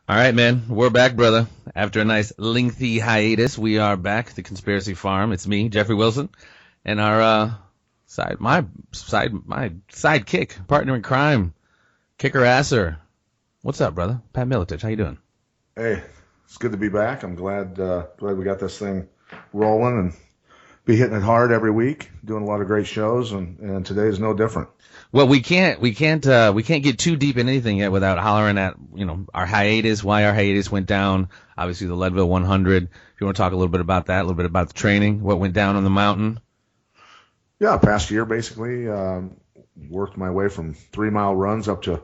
All right, man. We're back, brother. After a nice lengthy hiatus, we are back. The Conspiracy Farm. It's me, Jeffrey Wilson, and our my sidekick, partner in crime, kicker asser. What's up, brother? Pat Miletich, how you doing? Hey, it's good to be back. I'm glad we got this thing rolling and be hitting it hard every week, doing a lot of great shows, and today is no different. Well, we can't get too deep in anything yet without hollering at, our hiatus, why our hiatus went down. Obviously, the Leadville 100. If you want to talk a little bit about that, a little bit about the training, what went down on the mountain. Yeah, past year, basically, worked my way from 3-mile runs up to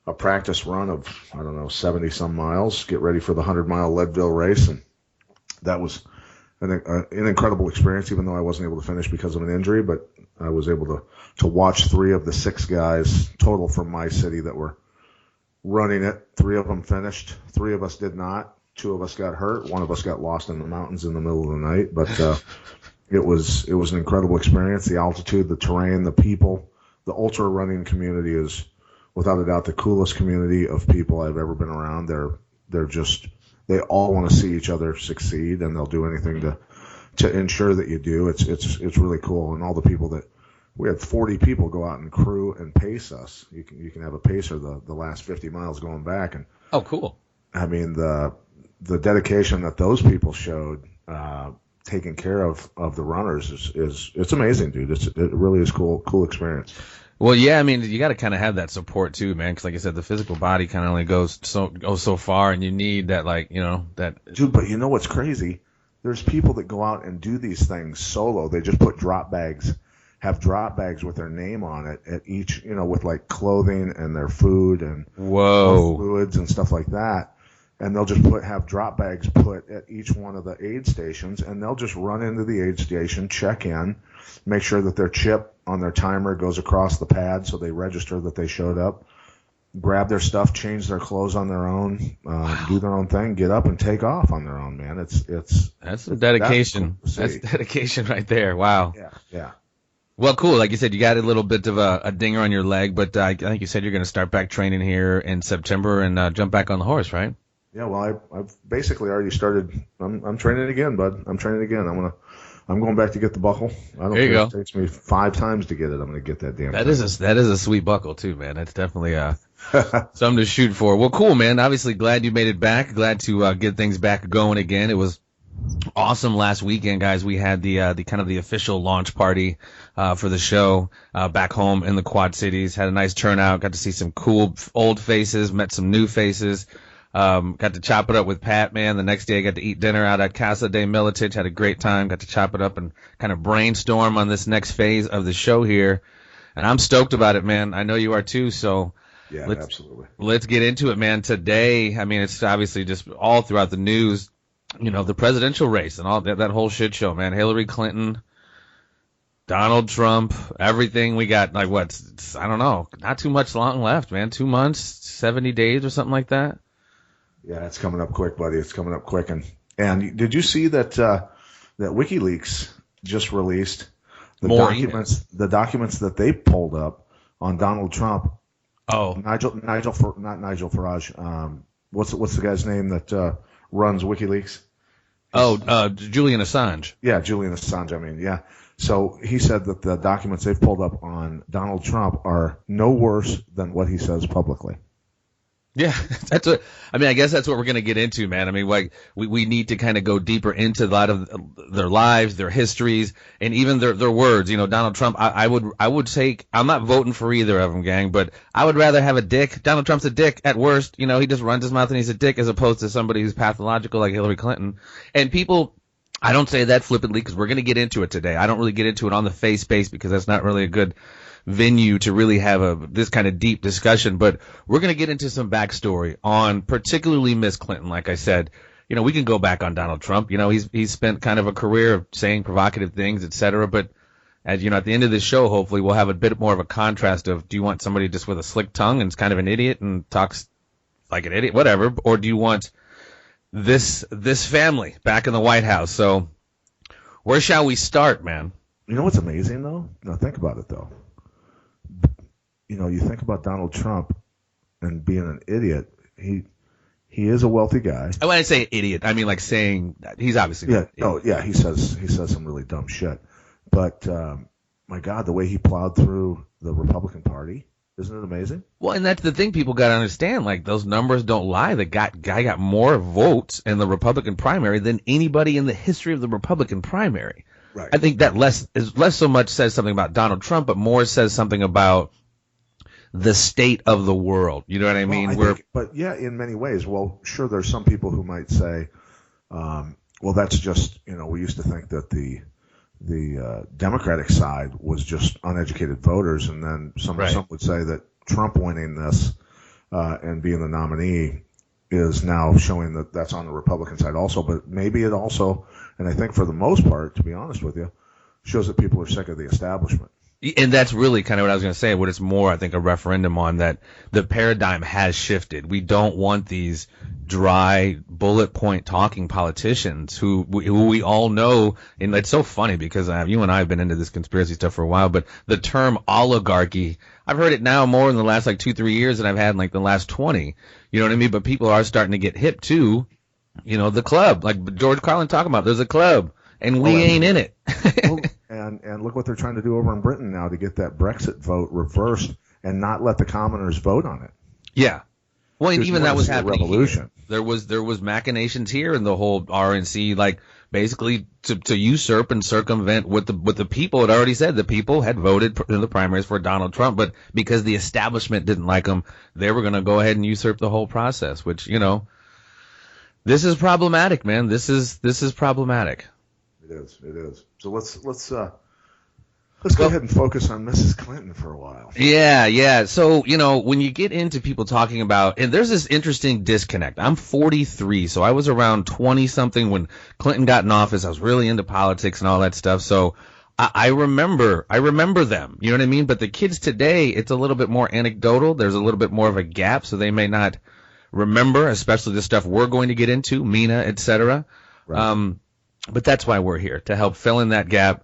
a practice run of, 70-some miles, get ready for the 100-mile Leadville race. And that was an incredible experience, even though I wasn't able to finish because of an injury, but I was able to watch 3 of the 6 guys total from my city that were running it. 3 of them finished. 3 of us did not. 2 of us got hurt. 1 of us got lost in the mountains in the middle of the night. But it was an incredible experience. The altitude, the terrain, the people, the ultra running community is without a doubt the coolest community of people I've ever been around. They all want to see each other succeed, and they'll do anything to ensure that you do. It's really cool. And all the people that we had 40 people go out and crew and pace us. You can have a pacer the last 50 miles going back. And oh, cool. I mean, the dedication that those people showed, taking care of the runners it's amazing, dude. It really is cool experience. Well, yeah, I mean, you got to kind of have that support too, man. Because like I said, the physical body kind of only goes so far, and you need that, that. Dude, but you know what's crazy? There's people that go out and do these things solo. They just put have drop bags with their name on it at each, with like clothing and their food and fluids and stuff like that. And they'll just have drop bags put at each one of the aid stations, and they'll just run into the aid station, check in, make sure that their chip on their timer goes across the pad so they register that they showed up, grab their stuff, change their clothes on their own, do their own thing, get up and take off on their own, man. That's dedication. That's dedication right there. Wow. Yeah. Well, cool. Like you said, you got a little bit of a dinger on your leg, but I think you said you're going to start back training here in September and jump back on the horse, right? Yeah, well, I've basically already started. I'm training again, bud. I'm training again. I'm going back to get the buckle. I don't care if it takes me 5 times to get it. I'm going to get that damn thing. That is a sweet buckle too, man. That's definitely something to shoot for. Well, cool, man. Obviously, glad you made it back. Glad to get things back going again. It was awesome last weekend, guys. We had the kind of the official launch party for the show back home in the Quad Cities. Had a nice turnout. Got to see some cool old faces. Met some new faces. Got to chop it up with Pat, man. The next day I got to eat dinner out at Casa de Miletich. Had a great time. Got to chop it up and kind of brainstorm on this next phase of the show here. And I'm stoked about it, man. I know you are too. So yeah, absolutely. Let's get into it, man. Today, I mean, it's obviously just all throughout the news, the presidential race and all that whole shit show, man. Hillary Clinton, Donald Trump, everything. We got I don't know, not too much long left, man. 2 months, 70 days or something like that. Yeah, it's coming up quick, buddy. It's coming up quick. And did you see that that WikiLeaks just released the documents that they pulled up on Donald Trump? Oh, not Nigel Farage. What's the guy's name that runs WikiLeaks? Julian Assange. Yeah, Julian Assange. I mean, yeah. So he said that the documents they've pulled up on Donald Trump are no worse than what he says publicly. Yeah, I guess that's what we're going to get into, man. I mean, we need to kind of go deeper into a lot of their lives, their histories, and even their words. Donald Trump, I would say, I'm not voting for either of them, gang, but I would rather have a dick. Donald Trump's a dick at worst. He just runs his mouth and he's a dick, as opposed to somebody who's pathological like Hillary Clinton. And people, I don't say that flippantly because we're going to get into it today. I don't really get into it on the face space because that's not really a good venue to really have this kind of deep discussion, but we're going to get into some backstory on particularly Miss Clinton. Like I said, we can go back on Donald Trump. He's spent kind of a career of saying provocative things, etc. But as at the end of this show, hopefully we'll have a bit more of a contrast of, do you want somebody just with a slick tongue and is kind of an idiot and talks like an idiot, whatever, or do you want this family back in the White House? So where shall we start, man? You know what's amazing though? Now think about it though. You think about Donald Trump, and being an idiot, he is a wealthy guy. When I say idiot, I mean like saying that he's obviously he says some really dumb shit. But my God, the way he plowed through the Republican Party, isn't it amazing? Well, and that's the thing people got to understand. Like, those numbers don't lie. The guy got more votes in the Republican primary than anybody in the history of the Republican primary. Right. I think that less so much says something about Donald Trump, but more says something about the state of the world. You know what I mean? But yeah, in many ways. Well, sure, there's some people who might say, well, that's just, we used to think that the Democratic side was just uneducated voters, and then some would say that Trump winning this and being the nominee is now showing that that's on the Republican side also. But maybe it also, and I think for the most part, to be honest with you, shows that people are sick of the establishment. And that's really kind of what I was going to say. What it's more, I think, a referendum on that the paradigm has shifted. We don't want these dry, bullet point talking politicians who we all know. And it's so funny because you and I have been into this conspiracy stuff for a while, but the term oligarchy, I've heard it now more in the last 2-3 years than I've had in the last 20. You know what I mean? But people are starting to get hip to, the club, like George Carlin talking about. There's a club, and we ain't in it. And look what they're trying to do over in Britain now to get that Brexit vote reversed and not let the commoners vote on it. Yeah. Well, and even that was happening. Revolution. There was machinations here in the whole RNC, basically to usurp and circumvent what the people had already said. The people had voted in the primaries for Donald Trump, but because the establishment didn't like him, they were going to go ahead and usurp the whole process. Which this is problematic, man. This is problematic. It is. So let's go ahead and focus on Mrs. Clinton for a while. Yeah. So, when you get into people talking about, and there's this interesting disconnect. I'm 43, so I was around 20-something when Clinton got in office. I was really into politics and all that stuff. So I remember them, you know what I mean? But the kids today, it's a little bit more anecdotal. There's a little bit more of a gap, so they may not remember, especially the stuff we're going to get into, Mina, etc. Right. But that's why we're here, to help fill in that gap.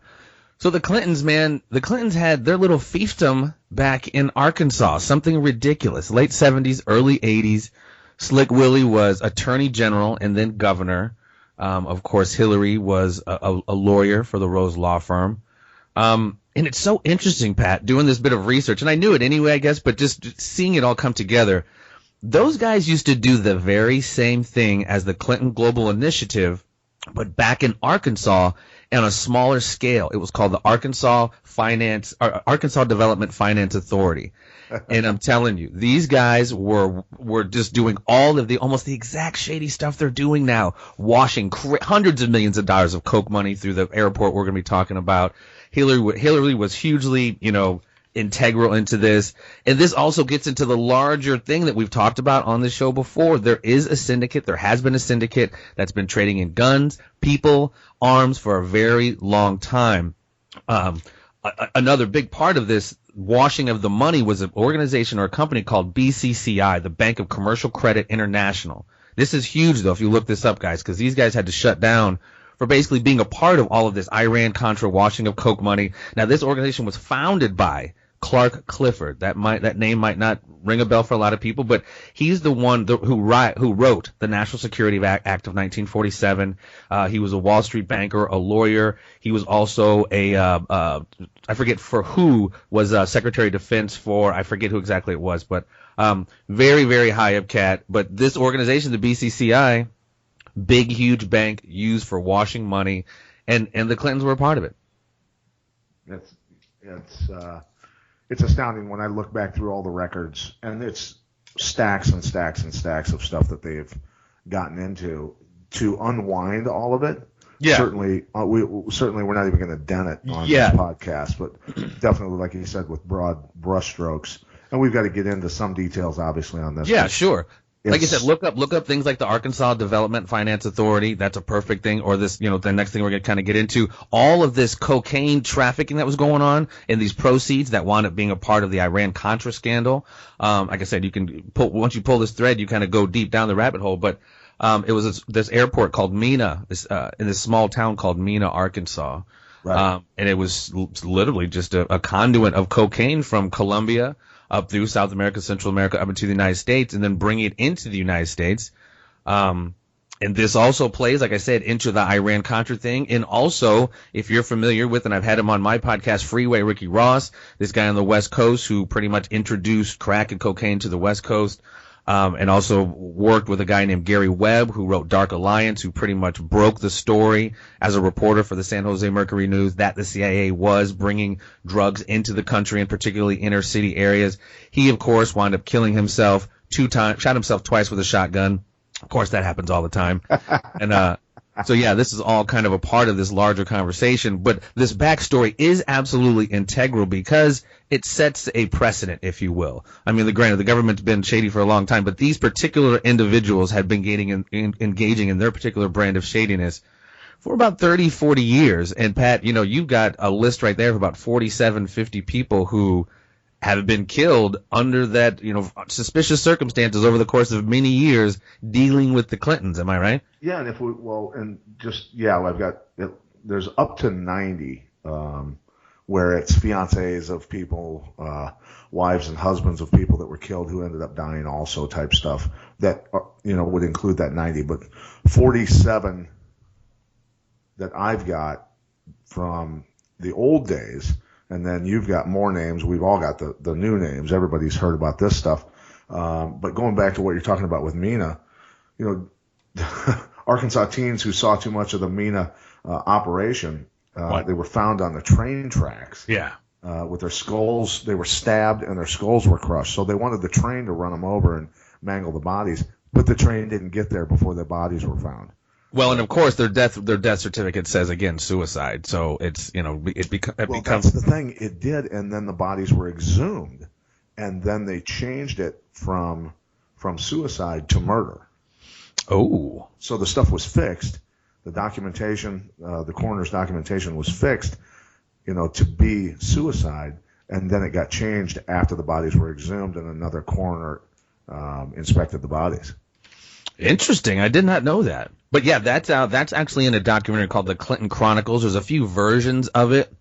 So the Clintons had their little fiefdom back in Arkansas, something ridiculous. Late 70s, early 80s. Slick Willie was attorney general and then governor. Of course, Hillary was a lawyer for the Rose Law Firm. And it's so interesting, Pat, doing this bit of research. And I knew it anyway, I guess, but just seeing it all come together. Those guys used to do the very same thing as the Clinton Global Initiative, but back in Arkansas on a smaller scale. It was called the Arkansas Development Finance Authority. And I'm telling you, these guys were just doing all of almost the exact shady stuff they're doing now, washing hundreds of millions of dollars of Coke money through the airport we're going to be talking about. Hillary was hugely, integral into this. And this also gets into the larger thing that we've talked about on the show before. There is a syndicate. There has been a syndicate that's been trading in guns, people, arms for a very long time. Another big part of this washing of the money was an organization or a company called BCCI, the Bank of Commercial Credit International. This is huge, though, if you look this up, guys, because these guys had to shut down for basically being a part of all of this Iran-Contra washing of Coke money. Now, this organization was founded by Clark Clifford. That name might not ring a bell for a lot of people, but he's the one who wrote the National Security Act of 1947. He was a Wall Street banker, a lawyer. He was also I forget for who was Secretary of Defense for, I forget who exactly it was, but very, very high up cat. But this organization, the BCCI, big, huge bank used for washing money, and the Clintons were a part of it. It's astounding when I look back through all the records, and it's stacks and stacks and stacks of stuff that they've gotten into to unwind all of it. Yeah. Certainly, we're not even going to dent it on this podcast, but definitely, like you said, with broad brushstrokes. And we've got to get into some details, obviously, on this. Yeah, sure. Like I said, look up things like the Arkansas Development Finance Authority. That's a perfect thing. Or this, the next thing we're going to kind of get into, all of this cocaine trafficking that was going on and these proceeds that wound up being a part of the Iran-Contra scandal. Like I said, once you pull this thread, you kind of go deep down the rabbit hole. But it was this airport called Mina, in this small town called Mina, Arkansas. Right. And it was literally just a conduit of cocaine from Colombia. up through South America, Central America, up into the United States, and then bring it into the United States. And this also plays, like I said, into the Iran-Contra thing. And also, if you're familiar with, and I've had him on my podcast, Freeway Ricky Ross, this guy on the West Coast who pretty much introduced crack and cocaine to the West Coast, and also worked with a guy named Gary Webb who wrote Dark Alliance, who pretty much broke the story as a reporter for the San Jose Mercury News that the CIA was bringing drugs into the country, and particularly inner city areas. He, of course, wound up killing himself 2 times, shot himself twice with a shotgun. Of course, that happens all the time. And so, yeah, this is all kind of a part of this larger conversation. But this backstory is absolutely integral because it sets a precedent, if you will. I mean, granted, the government's been shady for a long time, but these particular individuals had been engaging in their particular brand of shadiness for about 30, 40 years. And, Pat, you've got a list right there of about 47, 50 people who have been killed under that, suspicious circumstances over the course of many years dealing with the Clintons. Am I right? Yeah, and I've got, there's up to 90 where it's fiancés of people, wives and husbands of people that were killed who ended up dying also type stuff that, would include that 90. But 47 that I've got from the old days. And then you've got more names. We've all got the new names. Everybody's heard about this stuff. But going back to what you're talking about with Mina, Arkansas teens who saw too much of the Mina operation, they were found on the train tracks. Yeah. With their skulls. They were stabbed and their skulls were crushed. So they wanted the train to run them over and mangle the bodies. But the train didn't get there before their bodies were found. Well, and of course, their death certificate says again suicide. So it's it becomes. That's the thing. It did, and then the bodies were exhumed, and then they changed it from suicide to murder. Oh. So the stuff was fixed. The documentation, the coroner's documentation was fixed, to be suicide, and then it got changed after the bodies were exhumed, and another coroner inspected the bodies. Interesting. I did not know that. But yeah, that's actually in a documentary called The Clinton Chronicles. There's a few versions of it.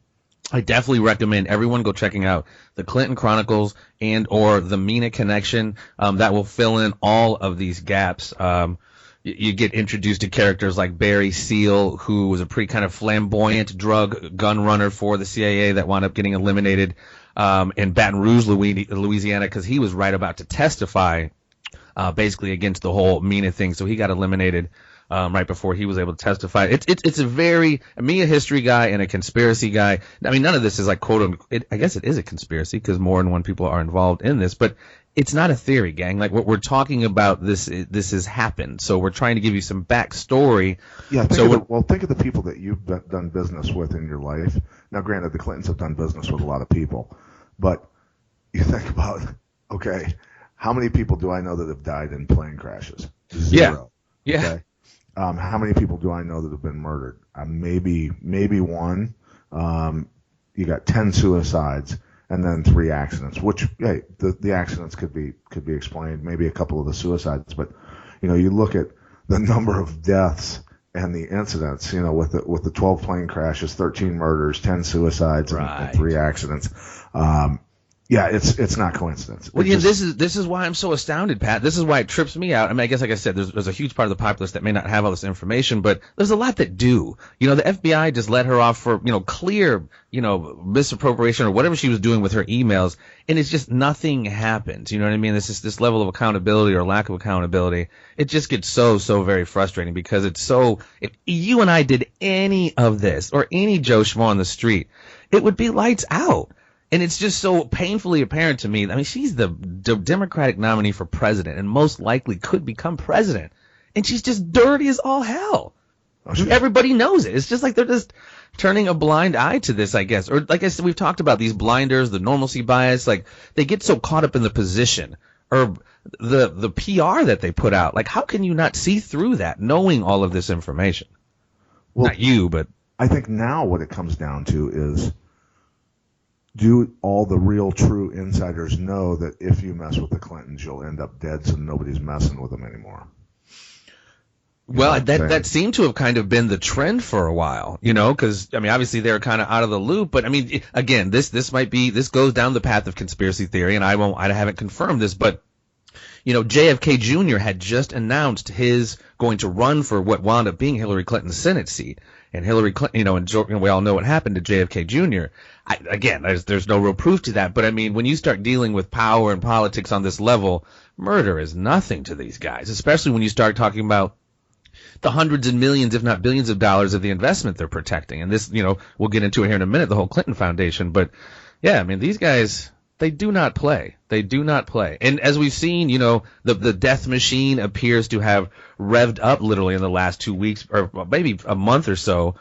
I definitely recommend everyone go checking out The Clinton Chronicles and or The Mina Connection. That will fill in all of these gaps. You get introduced to characters like Barry Seal, who was a pretty kind of flamboyant drug gun runner for the CIA that wound up getting eliminated in Baton Rouge, Louisiana, because he was right about to testify basically against the whole Mina thing. So he got eliminated right before he was able to testify. It's a history guy and a conspiracy guy. I mean, none of this is like quote unquote. I guess it is a conspiracy because more than one people are involved in this, but it's not a theory, gang. Like what we're talking about, this has happened. So we're trying to give you some backstory. Yeah. Think of the people that you've done business with in your life. Now, granted, the Clintons have done business with a lot of people, but you think about, okay, how many people do I know that have died in plane crashes? 0. Yeah. Okay? How many people do I know that have been murdered? Maybe 1. You got 10 suicides and then 3 accidents, which, hey, the accidents could be explained, maybe a couple of the suicides, but, you look at the number of deaths and the incidents, with the 12 plane crashes, 13 murders, 10 suicides, and 3 accidents. Yeah, it's not coincidence. Well, this is why I'm so astounded, Pat. This is why it trips me out. I mean, I guess, like I said, there's a huge part of the populace that may not have all this information, but there's a lot that do. The FBI just let her off for, clear, misappropriation or whatever she was doing with her emails, and it's just nothing happens. You know what I mean? It's just this level of accountability or lack of accountability. It just gets so very frustrating because it's so. If you and I did any of this or any Joe Schmo on the street, it would be lights out. And it's just so painfully apparent to me. I mean, she's the Democratic nominee for president and most likely could become president. And she's just dirty as all hell. Everybody knows it. It's just like they're just turning a blind eye to this, I guess. Or like I said, we've talked about these blinders, the normalcy bias. Like they get so caught up in the position or the PR that they put out. Like how can you not see through that knowing all of this information? Well, not you, but I think now what it comes down to is, do all the real true insiders know that if you mess with the Clintons, you'll end up dead, so nobody's messing with them anymore? Well, that seemed to have kind of been the trend for a while, because, I mean, obviously they're kind of out of the loop, but I mean, again, this goes down the path of conspiracy theory, and I haven't confirmed this, but, JFK Jr. had just announced his going to run for what wound up being Hillary Clinton's Senate seat. And Hillary Clinton, and we all know what happened to JFK Jr. Again, there's no real proof to that. But I mean, when you start dealing with power and politics on this level, murder is nothing to these guys, especially when you start talking about the hundreds and millions, if not billions of dollars of the investment they're protecting. And this, we'll get into it here in a minute, the whole Clinton Foundation. But yeah, I mean, these guys, they do not play. They do not play. And as we've seen, the death machine appears to have revved up literally in the last 2 weeks, or maybe a month or so.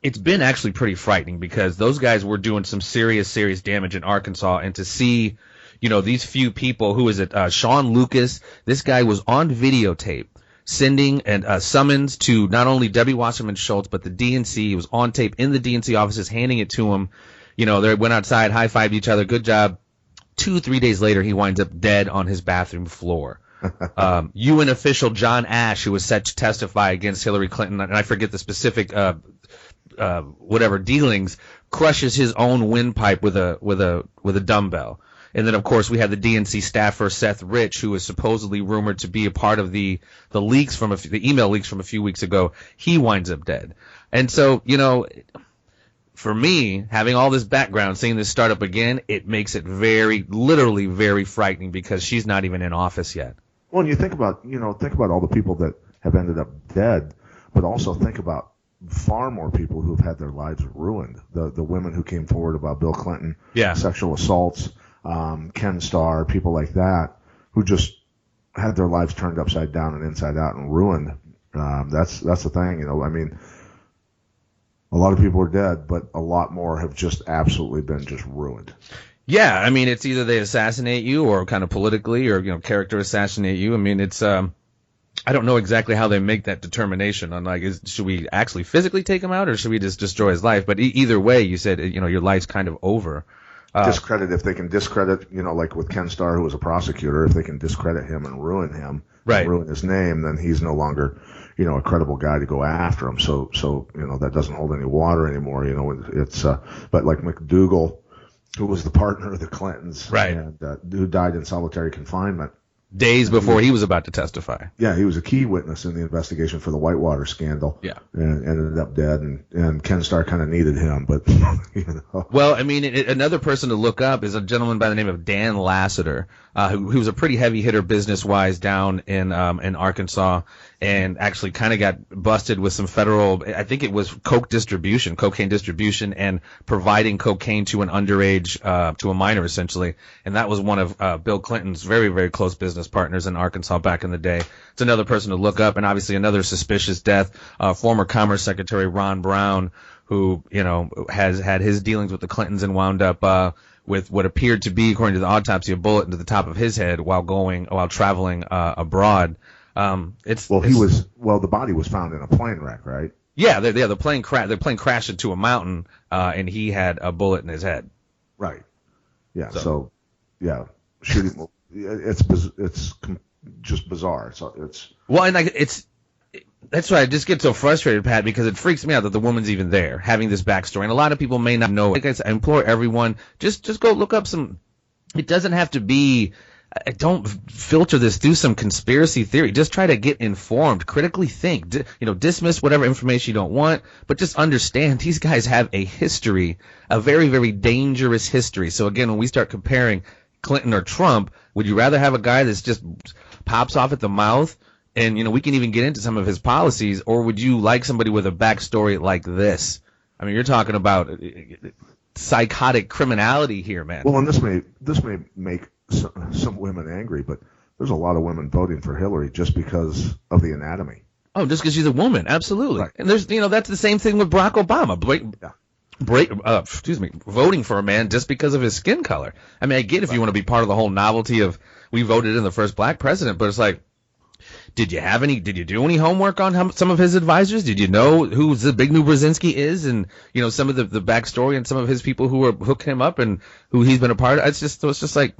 It's been actually pretty frightening because those guys were doing some serious damage in Arkansas. And to see, these few people, who is it? Sean Lucas, this guy was on videotape sending a summons to not only Debbie Wasserman Schultz, but the DNC. He was on tape in the DNC offices, handing it to him. They went outside, high-fived each other. Good job. 2-3 days later, he winds up dead on his bathroom floor. UN official John Ash, who was set to testify against Hillary Clinton, and I forget the specific dealings, crushes his own windpipe with a dumbbell. And then, of course, we had the DNC staffer Seth Rich, who was supposedly rumored to be a part of the leaks the email leaks from a few weeks ago. He winds up dead. And so, for me, having all this background, seeing this start up again, it makes it literally very frightening because she's not even in office yet. Well, and you think about all the people that have ended up dead, but also think about far more people who've had their lives ruined. The women who came forward about Bill Clinton, sexual assaults, Ken Starr, people like that, who just had their lives turned upside down and inside out and ruined. That's the thing, I mean, a lot of people are dead, but a lot more have just absolutely been just ruined. Yeah, I mean, it's either they assassinate you or kind of politically or, character assassinate you. I mean, it's I don't know exactly how they make that determination on, like, should we actually physically take him out or should we just destroy his life? But either way, you said, your life's kind of over. Discredit, if they can discredit, like with Ken Starr, who was a prosecutor, if they can discredit him and ruin him, right, ruin his name, then he's no longer, a credible guy to go after him. So, that doesn't hold any water anymore. It's, but like McDougal, who was the partner of the Clintons, right, and who died in solitary confinement days before he was about to testify. Yeah, he was a key witness in the investigation for the Whitewater scandal. Yeah, and ended up dead. And Ken Starr kind of needed him, but Well, I mean, another person to look up is a gentleman by the name of Dan Lassiter, who was a pretty heavy hitter business wise down in Arkansas, and actually kind of got busted with some federal, I think it was cocaine distribution, and providing cocaine to an underage, to a minor essentially. And that was one of Bill Clinton's very, very close business partners in Arkansas back in the day. It's another person to look up, and obviously another suspicious death, former Commerce Secretary Ron Brown, who, has had his dealings with the Clintons and wound up with what appeared to be, according to the autopsy, a bullet into the top of his head while traveling abroad. The body was found in a plane wreck, right? Yeah, the plane crashed into a mountain, and he had a bullet in his head. Right. Yeah. So shooting. It's just bizarre. That's why I just get so frustrated, Pat, because it freaks me out that the woman's even there, having this backstory, and a lot of people may not know. Like I said, I implore everyone, just go look up some. It doesn't have to be. Don't filter this through some conspiracy theory. Just try to get informed, critically think. Dismiss whatever information you don't want, but just understand these guys have a history, a very, very dangerous history. So again, when we start comparing Clinton or Trump, would you rather have a guy that's just pops off at the mouth? And, we can even get into some of his policies, or would you like somebody with a backstory like this? I mean, you're talking about psychotic criminality here, man. Well, and this may make some women angry, but there's a lot of women voting for Hillary just because of the anatomy. Oh, just because she's a woman, absolutely. Right. And there's, that's the same thing with Barack Obama. Voting for a man just because of his skin color. I mean, I get if you want to be part of the whole novelty of we voted in the first black president, but it's like, did you do any homework on some of his advisors? Did you know who Zbigniew Brzezinski is, and some of the backstory and some of his people who are hooking him up and who he's been a part of? It's just like,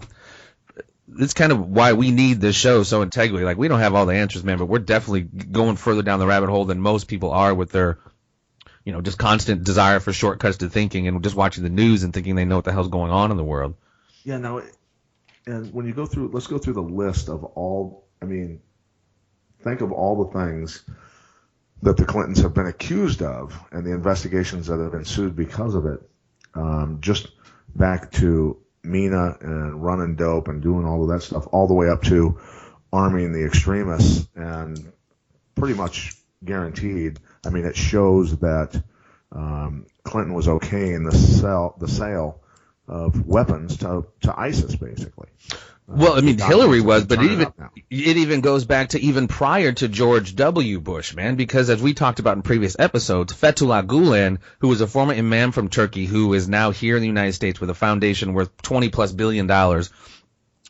it's kind of why we need this show so integrally. Like, we don't have all the answers, man, but we're definitely going further down the rabbit hole than most people are with their, just constant desire for shortcuts to thinking and just watching the news and thinking they know what the hell's going on in the world. Yeah, no, and when you go through, let's go through the list of all, think of all the things that the Clintons have been accused of and the investigations that have ensued because of it. Just back to MENA and running dope and doing all of that stuff, all the way up to arming the extremists, and pretty much guaranteed. It shows that Clinton was okaying the sale of weapons to ISIS, basically. Well, Hillary was, but it even goes back to even prior to George W. Bush, man, because as we talked about in previous episodes, Fethullah Gulen, who was a former imam from Turkey, who is now here in the United States with a foundation worth $20+ billion,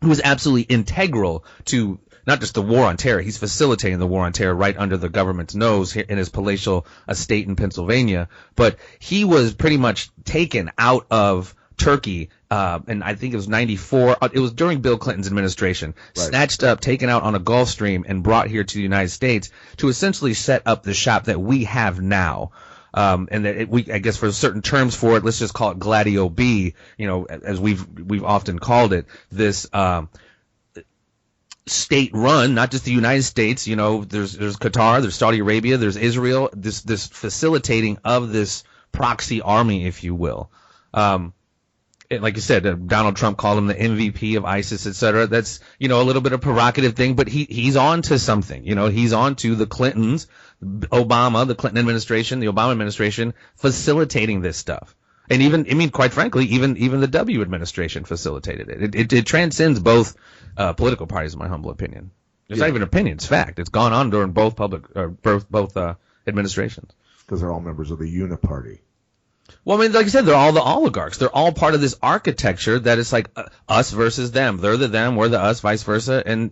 who is absolutely integral to not just the war on terror, he's facilitating the war on terror right under the government's nose here in his palatial estate in Pennsylvania, but he was pretty much taken out of Turkey, and I think it was 94. It was during Bill Clinton's administration. Right. Snatched up, taken out on a Gulf Stream, and brought here to the United States to essentially set up the shop that we have now. And that I guess for certain terms for it, let's just call it Gladio B. As we've often called it, this state-run, not just the United States. There's Qatar, there's Saudi Arabia, there's Israel. This facilitating of this proxy army, if you will. Like you said, Donald Trump called him the MVP of ISIS, etc. That's, a little bit of provocative thing, but he's on to something. He's on to the Clintons, Obama, the Clinton administration, the Obama administration facilitating this stuff. And even, quite frankly, even the W administration facilitated it. It transcends both political parties, in my humble opinion. It's not even opinion; it's fact. It's gone on during both both administrations. Because they're all members of the Uniparty. Well, like I said, they're all the oligarchs. They're all part of this architecture that is like us versus them. They're the them, we're the us, vice versa. And,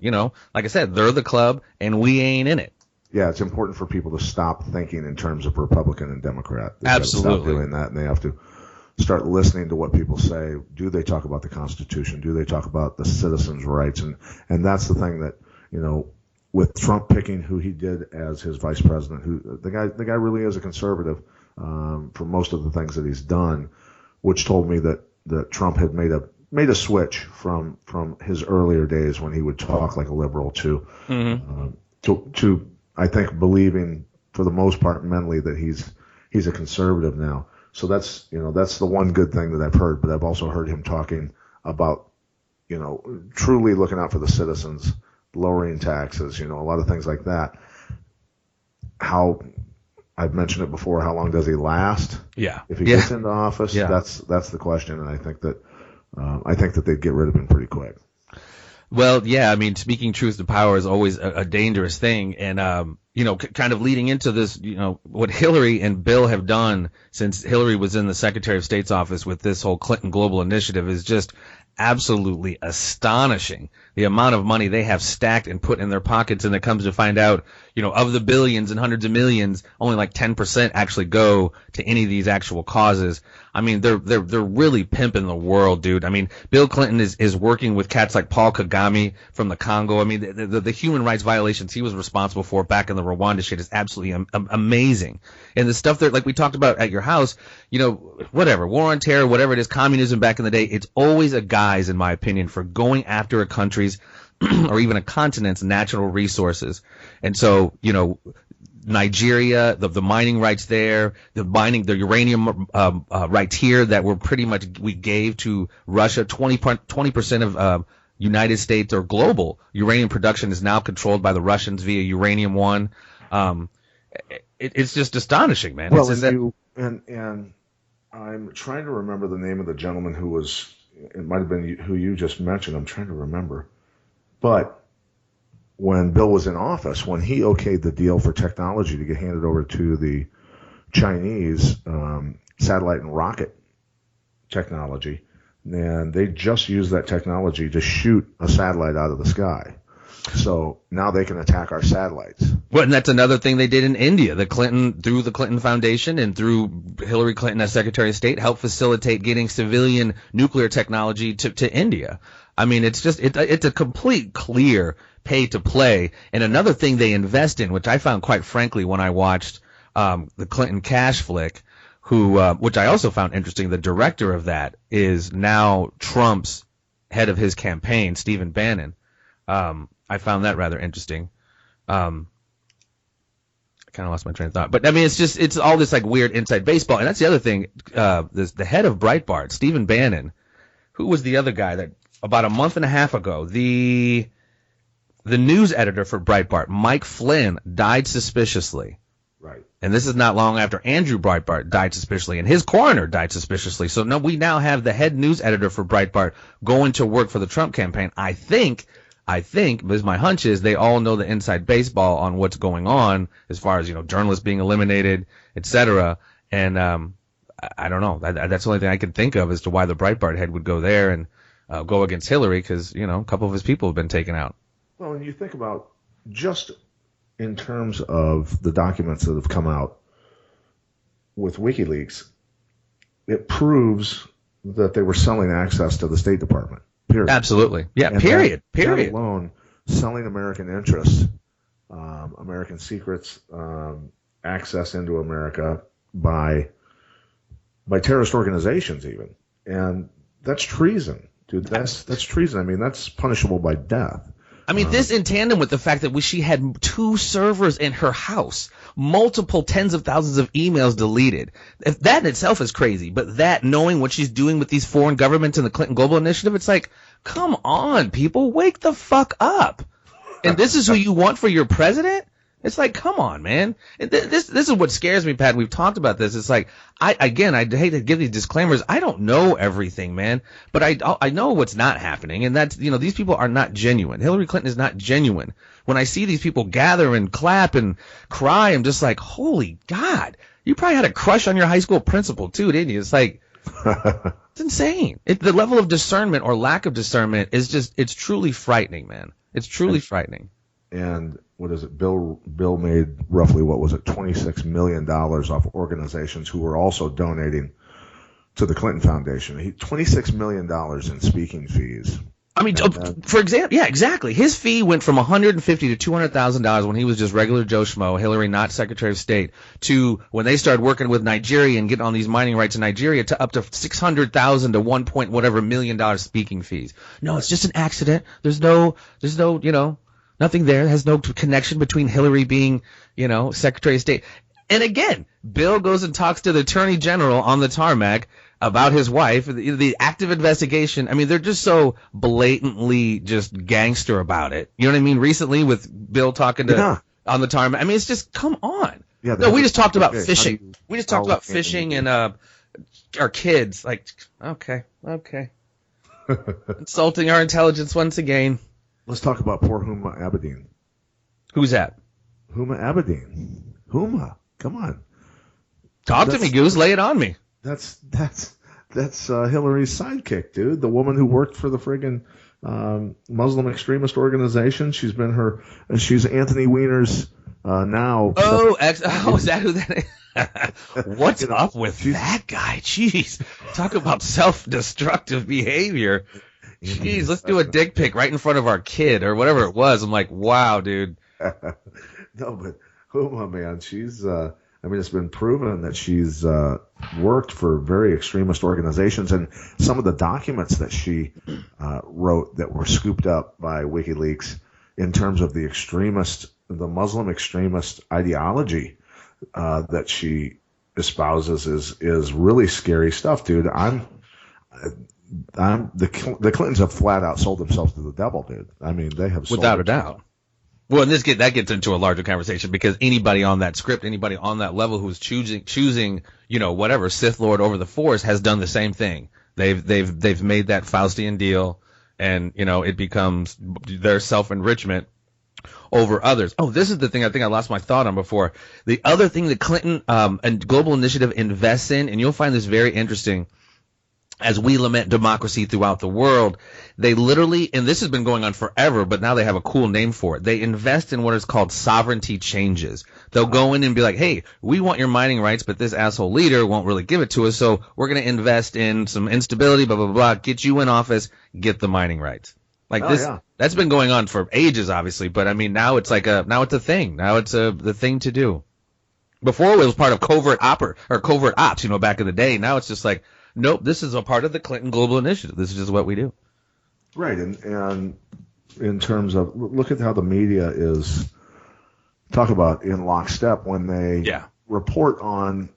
like I said, they're the club and we ain't in it. Yeah, it's important for people to stop thinking in terms of Republican and Democrat. They Absolutely. Stop doing that, and they have to start listening to what people say. Do they talk about the Constitution? Do they talk about the citizens' rights? And that's the thing that, with Trump picking who he did as his vice president, who the guy really is a conservative. For most of the things that he's done, which told me that Trump had made a switch from his earlier days when he would talk like a liberal to I think believing for the most part mentally that he's a conservative now. So that's the one good thing that I've heard, but I've also heard him talking about truly looking out for the citizens, lowering taxes, a lot of things like that. How I've mentioned it before. How long does he last? Yeah. If he gets into office, that's the question, and I think that they'd get rid of him pretty quick. Well, yeah. Speaking truth to power is always a dangerous thing, and kind of leading into this, what Hillary and Bill have done since Hillary was in the Secretary of State's office with this whole Clinton Global Initiative is just absolutely astonishing. The amount of money they have stacked and put in their pockets, and it comes to find out, of the billions and hundreds of millions, only like 10% actually go to any of these actual causes. They're really pimping the world, dude. Bill Clinton is working with cats like Paul Kagame from the Congo. The human rights violations he was responsible for back in the Rwanda shit is absolutely amazing. And the stuff that, like we talked about at your house, whatever, war on terror, whatever it is, communism back in the day, it's always a guise, in my opinion, for going after a country's or even a continent's natural resources. And so, Nigeria, the mining rights there, the uranium rights here that were pretty much we gave to Russia. 20% of United States or global uranium production is now controlled by the Russians via Uranium One. It's just astonishing, man. Well, and I'm trying to remember the name of the gentleman who was. It might have been who you just mentioned. I'm trying to remember. But when Bill was in office, when he okayed the deal for technology to get handed over to the Chinese satellite and rocket technology, and they just used that technology to shoot a satellite out of the sky. So now they can attack our satellites. Well, and that's another thing they did in India. Through the Clinton Foundation and through Hillary Clinton as Secretary of State, helped facilitate getting civilian nuclear technology to India. I mean, it's a complete clear pay to play. And another thing they invest in, which I found quite frankly when I watched the Clinton Cash flick, which I also found interesting, the director of that is now Trump's head of his campaign, Stephen Bannon. I found that rather interesting. I kind of lost my train of thought, but I mean, it's all this like weird inside baseball. And that's the other thing. The head of Breitbart, Stephen Bannon, who was the other guy that about a month and a half ago, the news editor for Breitbart, Mike Flynn, died suspiciously. Right. And this is not long after Andrew Breitbart died suspiciously, and his coroner died suspiciously. So we now have the head news editor for Breitbart going to work for the Trump campaign. I think, because my hunch is they all know the inside baseball on what's going on as far as, journalists being eliminated, et cetera. And I don't know. That's the only thing I can think of as to why the Breitbart head would go there and go against Hillary, because, a couple of his people have been taken out. Well, when you think about just in terms of the documents that have come out with WikiLeaks, it proves that they were selling access to the State Department. Period. Absolutely. Yeah. And period. That alone, selling American interests, American secrets, access into America by terrorist organizations, even, and that's treason, dude. That's treason. I mean, that's punishable by death. I mean, this in tandem with the fact that she had 2 servers in her house, multiple tens of thousands of emails deleted. That in itself is crazy. But that, knowing what she's doing with these foreign governments and the Clinton Global Initiative, it's like, come on, people, wake the fuck up. And this is who you want for your president? It's like, come on, man. This is what scares me, Pat. We've talked about this. It's like, I hate to give these disclaimers. I don't know everything, man, but I know what's not happening. And that's, these people are not genuine. Hillary Clinton is not genuine. When I see these people gather and clap and cry, I'm just like, holy God, you probably had a crush on your high school principal too, didn't you? It's like, it's insane. The level of discernment or lack of discernment is it's truly frightening, man. It's truly frightening. And what is it? Bill made roughly, what was it, $26 million off organizations who were also donating to the Clinton Foundation. $26 million in speaking fees. I mean, for example, yeah, exactly. His fee went from $150,000 to $200,000 when he was just regular Joe Schmo, Hillary not Secretary of State, to when they started working with Nigeria and getting on these mining rights in Nigeria, to up to $600,000 to $1 million speaking fees. No, it's just an accident. There's no, nothing there. Has no connection between Hillary being, Secretary of State. And again, Bill goes and talks to the Attorney General on the tarmac about his wife, the active investigation. I mean, they're just so blatantly just gangster about it. You know what I mean? Recently with Bill talking to on the tarmac. I mean, it's just, come on. Yeah, no, we just talked about fishing. We just talked about fishing and our kids. Like, okay. Insulting our intelligence once again. Let's talk about poor Huma Abedin. Who's that? Huma Abedin. Huma, come on. Talk to me, Goose. Lay it on me. That's Hillary's sidekick, dude. The woman who worked for the friggin' Muslim extremist organization. She's Anthony Weiner's now. Is that who that is? What's up with that guy? Jeez, talk about self-destructive behavior. Jeez, let's do a dick pic right in front of our kid or whatever it was. I'm like, wow, dude. No, but Huma, man, she's. It's been proven that she's worked for very extremist organizations, and some of the documents that she wrote that were scooped up by WikiLeaks in terms of the Muslim extremist ideology that she espouses is really scary stuff, dude. The Clintons have flat out sold themselves to the devil, dude. I mean, they have without a doubt. Well, and that gets into a larger conversation, because anybody on that script, anybody on that level who's choosing, whatever Sith Lord over the Force has done the same thing. They've made that Faustian deal, and it becomes their self-enrichment over others. Oh, this is the thing I think I lost my thought on before. The other thing that Clinton and Global Initiative invests in, and you'll find this very interesting, as we lament democracy throughout the world, they literally, and this has been going on forever, but now they have a cool name for it. They invest in what is called sovereignty changes. They'll go in and be like, hey, we want your mining rights, but this asshole leader won't really give it to us, so we're going to invest in some instability, blah, blah, blah, get you in office, get the mining rights. Like that's been going on for ages, obviously, but I mean, now it's like now it's a thing. Now it's the thing to do. Before it was part of covert ops, back in the day. Now it's just like, nope, this is a part of the Clinton Global Initiative. This is just what we do. Right, and in terms of, look at how the media is talk about in lockstep when they report on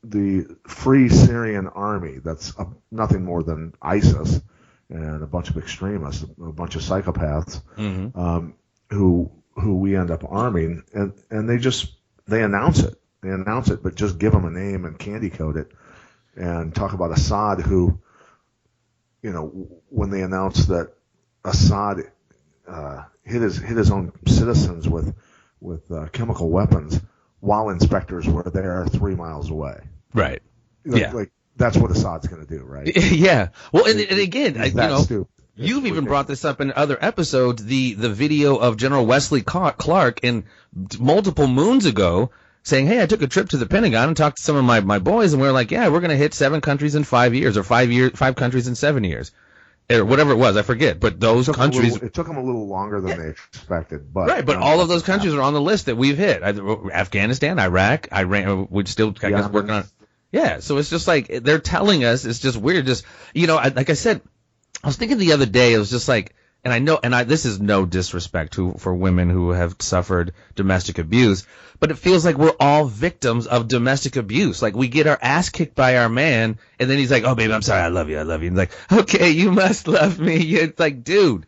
the Free Syrian Army. That's nothing more than ISIS and a bunch of extremists, a bunch of psychopaths, who we end up arming, and they announce it. They announce it, but just give them a name and candy coat it, and talk about Assad, who, when they announced that Assad hit his own citizens with chemical weapons while inspectors were there 3 miles away. Right. Like that's what Assad's going to do, right? Yeah. Well, and again, you've even brought this up in other episodes, the video of General Wesley Clark in multiple moons ago saying, hey, I took a trip to the Pentagon and talked to some of my boys, and we're like, yeah, we're going to hit 7 countries in 5 years, or 5 countries in 7 years, or whatever it was. I forget. But those countries. It took them a little longer than they expected. But right. But all of those countries are on the list that we've hit. Afghanistan, Iraq, Iran, we'd still, I guess, working on. Yeah. So it's just like they're telling us. It's just weird. Just, like I said, I was thinking the other day, it was just like, this is no disrespect for women who have suffered domestic abuse, but it feels like we're all victims of domestic abuse. Like we get our ass kicked by our man, and then he's like, oh, baby, I'm sorry, I love you. And like, okay, you must love me. It's like, dude,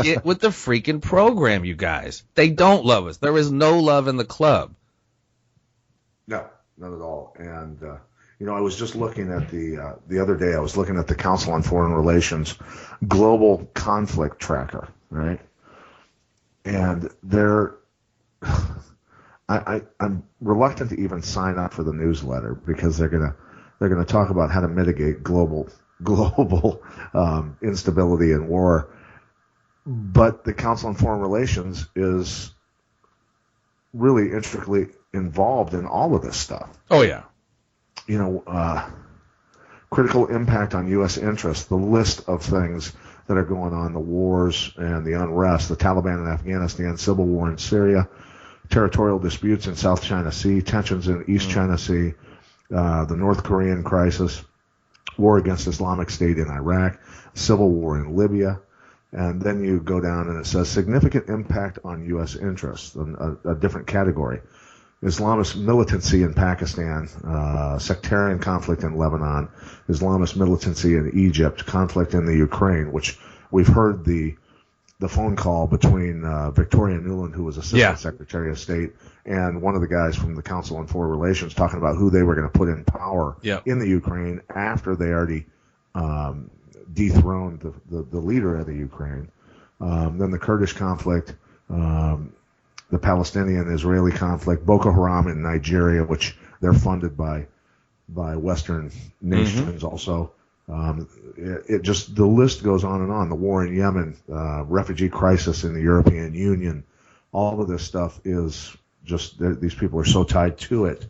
get with the freaking program, you guys. They don't love us. There is no love in the club. No, not at all. And, I was just looking at the other day, I was looking at the Council on Foreign Relations Global Conflict Tracker, right? And I'm reluctant to even sign up for the newsletter because they're gonna talk about how to mitigate global instability and war. But the Council on Foreign Relations is really intricately involved in all of this stuff. Oh yeah. Critical impact on U.S. interests, the list of things that are going on, the wars and the unrest, the Taliban in Afghanistan, civil war in Syria, territorial disputes in South China Sea, tensions in East China Sea, the North Korean crisis, war against Islamic State in Iraq, civil war in Libya, and then you go down and it says significant impact on U.S. interests, a different category. Islamist militancy in Pakistan, sectarian conflict in Lebanon, Islamist militancy in Egypt, conflict in the Ukraine, which we've heard the phone call between Victoria Nuland, who was Assistant Secretary of State, and one of the guys from the Council on Foreign Relations talking about who they were going to put in power in the Ukraine after they already dethroned the leader of the Ukraine. Then the Kurdish conflict, the Palestinian-Israeli conflict, Boko Haram in Nigeria, which they're funded by Western nations also. It just, the list goes on and on. The war in Yemen, refugee crisis in the European Union, all of this stuff is just, these people are so tied to it.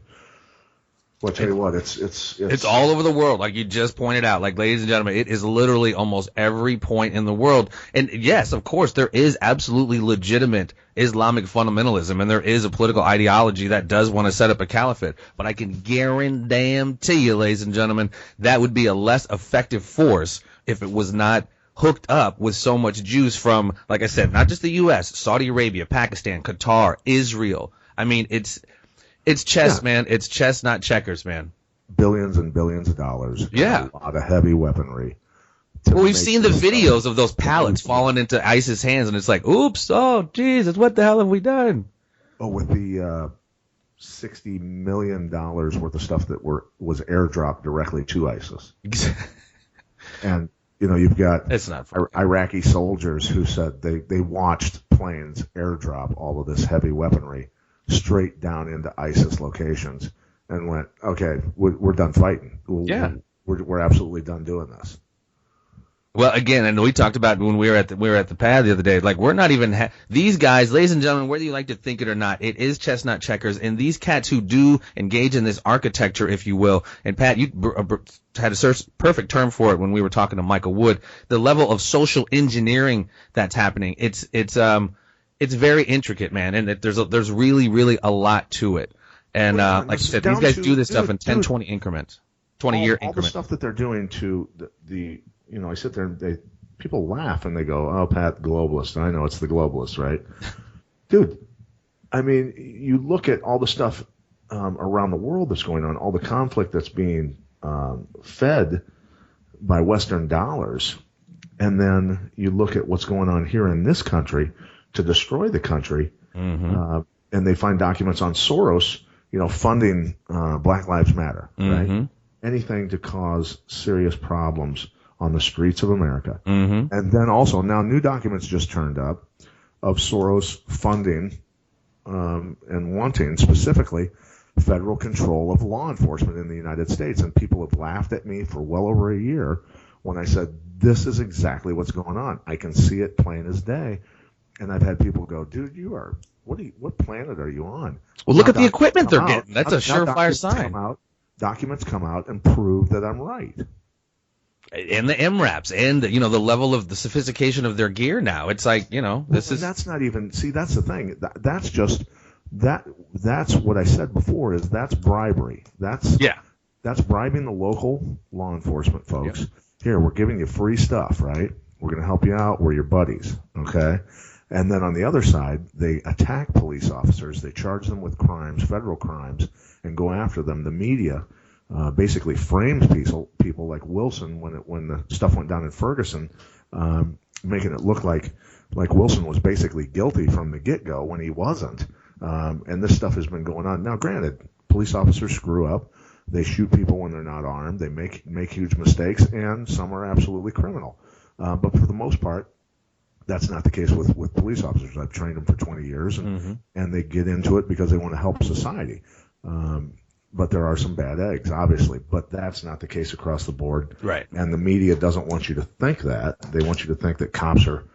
Well, I tell you what, it's all over the world, like you just pointed out. Like, ladies and gentlemen, it is literally almost every point in the world. And yes, of course, there is absolutely legitimate Islamic fundamentalism, and there is a political ideology that does want to set up a caliphate. But I can guarantee you, ladies and gentlemen, that would be a less effective force if it was not hooked up with so much juice from, like I said, not just the U.S., Saudi Arabia, Pakistan, Qatar, Israel. I mean, it's chess, man. It's chess, not checkers, man. Billions and billions of dollars. Yeah. A lot of heavy weaponry. Well, we've seen the videos of those pallets falling into ISIS hands, and it's like, oops, oh, Jesus, what the hell have we done? Oh, with the $60 million worth of stuff that was airdropped directly to ISIS. And, you've got it's not Iraqi soldiers who said they watched planes airdrop all of this heavy weaponry straight down into ISIS locations and went, okay, we're done fighting. We're absolutely done doing this. Well, again, and we talked about when we were at the pad the other day. Like, we're not even these guys, ladies and gentlemen, whether you like to think it or not, it is chestnut checkers, and these cats who do engage in this architecture, if you will. And Pat, you had a perfect term for it when we were talking to Michael Wood. The level of social engineering that's happening, it's very intricate, man, and there's really a lot to it. And like I said, these guys do this stuff in 10, 20 increments, 20-year increments. All the stuff that they're doing to the I sit there and people laugh and they go, "Oh, Pat, globalist." I know it's the globalists, right? Dude, I mean, you look at all the stuff around the world that's going on, all the conflict that's being fed by Western dollars, and then you look at what's going on here in this country to destroy the country, and they find documents on Soros, funding Black Lives Matter, right? Anything to cause serious problems on the streets of America. And then also, now new documents just turned up of Soros funding and wanting specifically federal control of law enforcement in the United States. And people have laughed at me for well over a year when I said, this is exactly what's going on. I can see it plain as day. And I've had people go, dude, what planet are you on? Well, look at the equipment they're getting. That's a surefire sign. Documents come out and prove that I'm right. And the MRAPs and the level of the sophistication of their gear now. It's like, that's not even, see, that's the thing. That's just, that's what I said before is that's bribery. That's bribing the local law enforcement folks. Yeah. Here, we're giving you free stuff, right? We're going to help you out. We're your buddies. Okay. And then on the other side, they attack police officers. They charge them with crimes, federal crimes, and go after them. The media basically frames people like Wilson when the stuff went down in Ferguson, making it look like Wilson was basically guilty from the get-go when he wasn't. And this stuff has been going on. Now, granted, police officers screw up. They shoot people when they're not armed. They make huge mistakes, and some are absolutely criminal. But for the most part, that's not the case with police officers. I've trained them for 20 years, and they get into it because they want to help society. But there are some bad eggs, obviously. But that's not the case across the board. Right. And the media doesn't want you to think that. They want you to think that cops are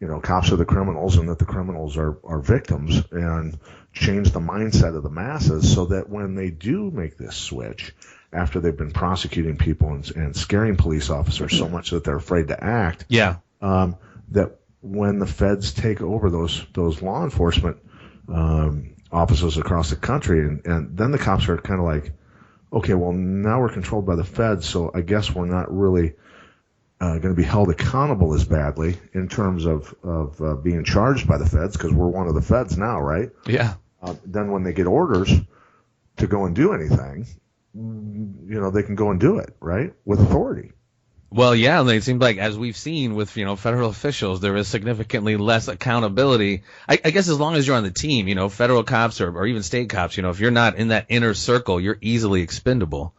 the criminals and that the criminals are victims, and change the mindset of the masses so that when they do make this switch, after they've been prosecuting people and scaring police officers so much that they're afraid to act, that when the feds take over those law enforcement offices across the country, and then the cops are kind of like, okay, well, now we're controlled by the feds, so I guess we're not really going to be held accountable as badly in terms of being charged by the feds, because we're one of the feds now, right? Yeah. Then when they get orders to go and do anything, they can go and do it, right, with authority. Well, yeah, and it seems like, as we've seen with, federal officials, there is significantly less accountability. I guess as long as you're on the team, federal cops or even state cops, if you're not in that inner circle, you're easily expendable.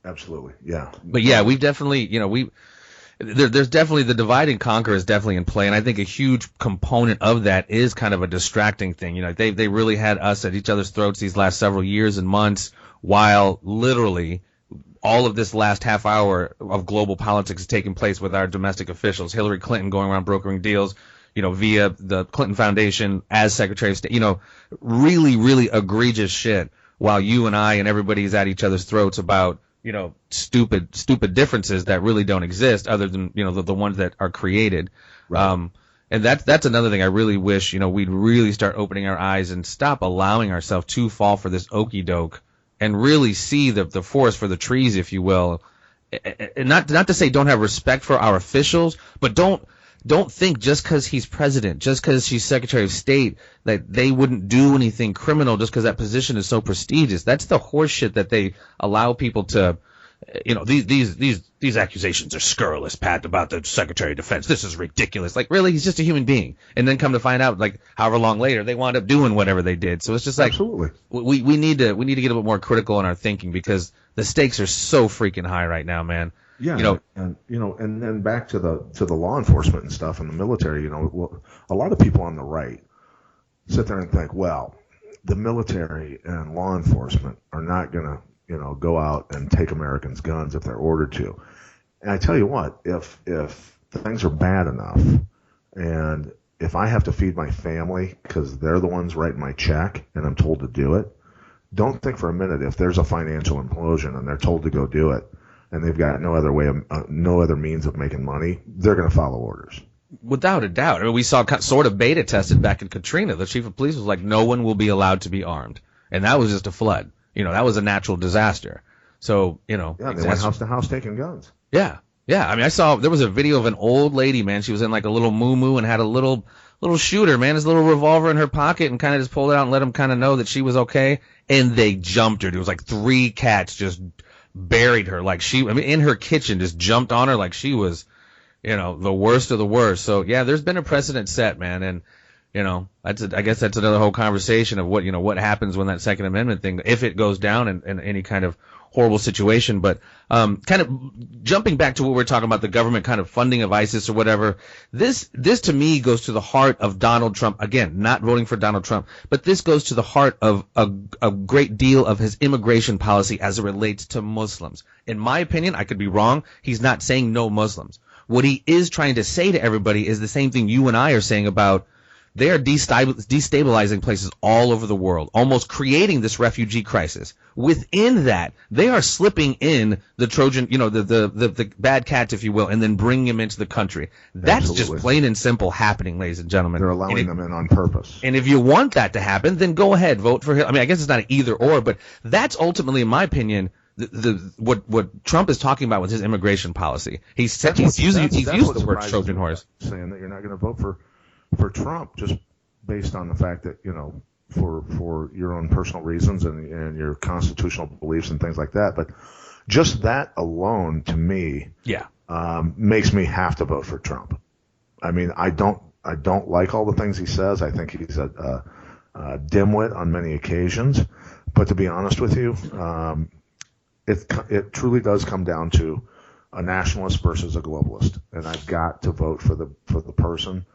Absolutely, yeah. But yeah, we've definitely, there's definitely the divide and conquer is definitely in play, and I think a huge component of that is kind of a distracting thing. They really had us at each other's throats these last several years and months, while literally all of this last half hour of global politics is taking place with our domestic officials. Hillary Clinton going around brokering deals, via the Clinton Foundation as Secretary of State, really, really egregious shit, while you and I and everybody's at each other's throats about, stupid differences that really don't exist other than, the ones that are created. Right. And that's another thing I really wish, we'd really start opening our eyes and stop allowing ourselves to fall for this okey doke and really see the forest for the trees, if you will. And not to say don't have respect for our officials, but don't think just because he's president, just because she's Secretary of State, that they wouldn't do anything criminal just because that position is so prestigious. That's the horse shit that they allow people to, these accusations are scurrilous, Pat, about the Secretary of Defense. This is ridiculous. Like, really, he's just a human being. And then come to find out, like, however long later, they wound up doing whatever they did. So it's just like, absolutely, we need to get a bit more critical in our thinking, because the stakes are so freaking high right now, man. Yeah, and then back to the law enforcement and stuff and the military. A lot of people on the right sit there and think, well, the military and law enforcement are not going to go out and take Americans' guns if they're ordered to. And I tell you what, if things are bad enough, and if I have to feed my family because they're the ones writing my check and I'm told to do it, don't think for a minute if there's a financial implosion and they're told to go do it and they've got no other means of making money, they're going to follow orders. Without a doubt. I mean, we saw sort of beta tested back in Katrina. The chief of police was like, no one will be allowed to be armed. And that was just a flood. That was a natural disaster. So, Yeah, they went house to house taking guns. Yeah. Yeah. I mean, there was a video of an old lady, man. She was in like a little moo-moo and had a little shooter, man, his little revolver in her pocket, and kind of just pulled it out and let him kind of know that she was okay. And they jumped her. It was like 3 cats just buried her. In her kitchen, just jumped on her like she was, the worst of the worst. So yeah, there's been a precedent set, man. And, I guess that's another whole conversation of what happens when that Second Amendment thing, if it goes down in any kind of horrible situation. But kind of jumping back to what we're talking about, the government kind of funding of ISIS or whatever, this to me goes to the heart of Donald Trump. Again, not voting for Donald Trump, but this goes to the heart of a great deal of his immigration policy as it relates to Muslims. In my opinion, I could be wrong, he's not saying no Muslims. What he is trying to say to everybody is the same thing you and I are saying about they are destabilizing places all over the world, almost creating this refugee crisis. Within that, they are slipping in the Trojan, the bad cats, if you will, and then bringing them into the country. That's Absolutely. Just plain and simple happening, ladies and gentlemen. They're allowing them in on purpose. And if you want that to happen, then go ahead, vote for him. I mean, I guess it's not an either or, but that's ultimately, in my opinion, what Trump is talking about with his immigration policy. He's used the word Trojan horse, saying that you're not going to vote for Trump just based on the fact that for your own personal reasons and your constitutional beliefs and things like that. But just that alone, to me, makes me have to vote for Trump. I mean, I don't like all the things he says. I think he's a dimwit on many occasions. But to be honest with you, it truly does come down to a nationalist versus a globalist, and I've got to vote for the person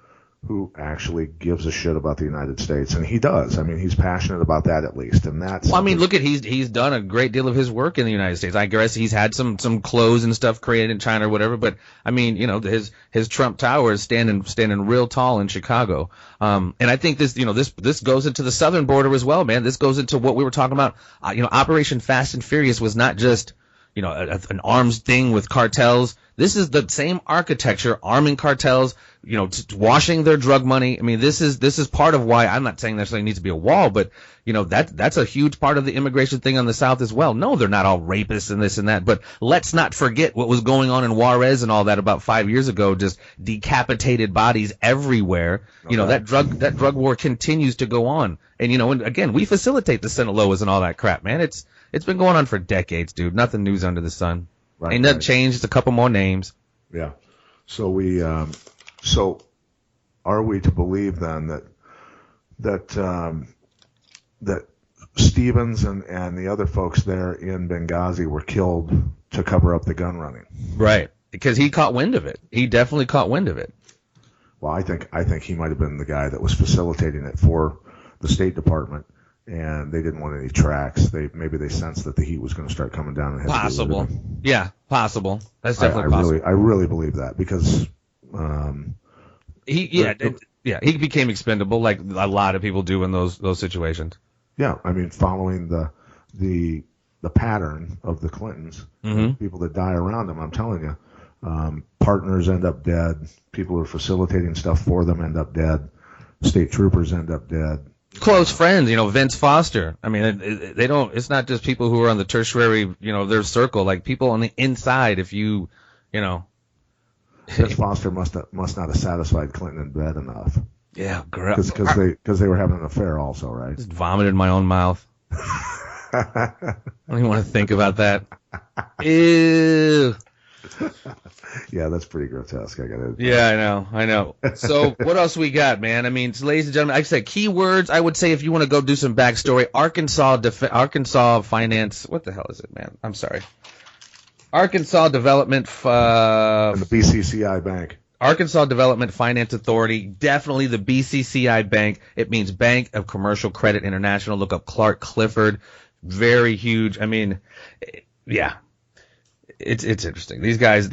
who actually gives a shit about the United States, and he does. I mean, he's passionate about that at least, and that's. Well, I mean, he's done a great deal of his work in the United States. I guess he's had some clothes and stuff created in China or whatever, but I mean, his Trump Tower is standing real tall in Chicago. And I think this goes into the southern border as well, man. This goes into what we were talking about. Operation Fast and Furious was not just an arms thing with cartels. This is the same architecture, arming cartels, washing their drug money. I mean, this is part of why I'm not saying necessarily needs to be a wall, but that's a huge part of the immigration thing on the South as well. No, they're not all rapists and this and that, but let's not forget what was going on in Juarez and all that about 5 years ago, just decapitated bodies everywhere. Okay. That drug war continues to go on. And and again, we facilitate the Sinaloas and all that crap, man. It's been going on for decades, dude. Nothing news under the sun. Right, Ain't nothing changed. It's a couple more names. Yeah. So so are we to believe then that Stevens and the other folks there in Benghazi were killed to cover up the gun running? Right. Because he caught wind of it. He definitely caught wind of it. Well, I think he might have been the guy that was facilitating it for the State Department. And they didn't want any tracks. Maybe they sensed that the heat was going to start coming down. And possible. Yeah, possible. That's definitely possible. I really believe that because he became expendable like a lot of people do in those situations. Yeah, I mean, following the pattern of the Clintons, people that die around them. I'm telling you, partners end up dead. People who are facilitating stuff for them end up dead. State troopers end up dead. Close friends, Vince Foster. I mean, it's not just people who are on the tertiary, their circle, like people on the inside. If Vince Foster must not have satisfied Clinton in bed enough. Yeah, because they were having an affair also, right? Just vomited in my own mouth. I don't even want to think about that. Ew. Yeah, that's pretty grotesque. I gotta. Yeah, I know. So what else we got, man? I mean, ladies and gentlemen, I said keywords. I would say if you want to go do some backstory, Arkansas Finance. What the hell is it, man? I'm sorry. Arkansas Development. And the BCCI Bank. Arkansas Development Finance Authority. Definitely the BCCI Bank. It means Bank of Commercial Credit International. Look up Clark Clifford. Very huge. I mean, yeah. it's interesting. These guys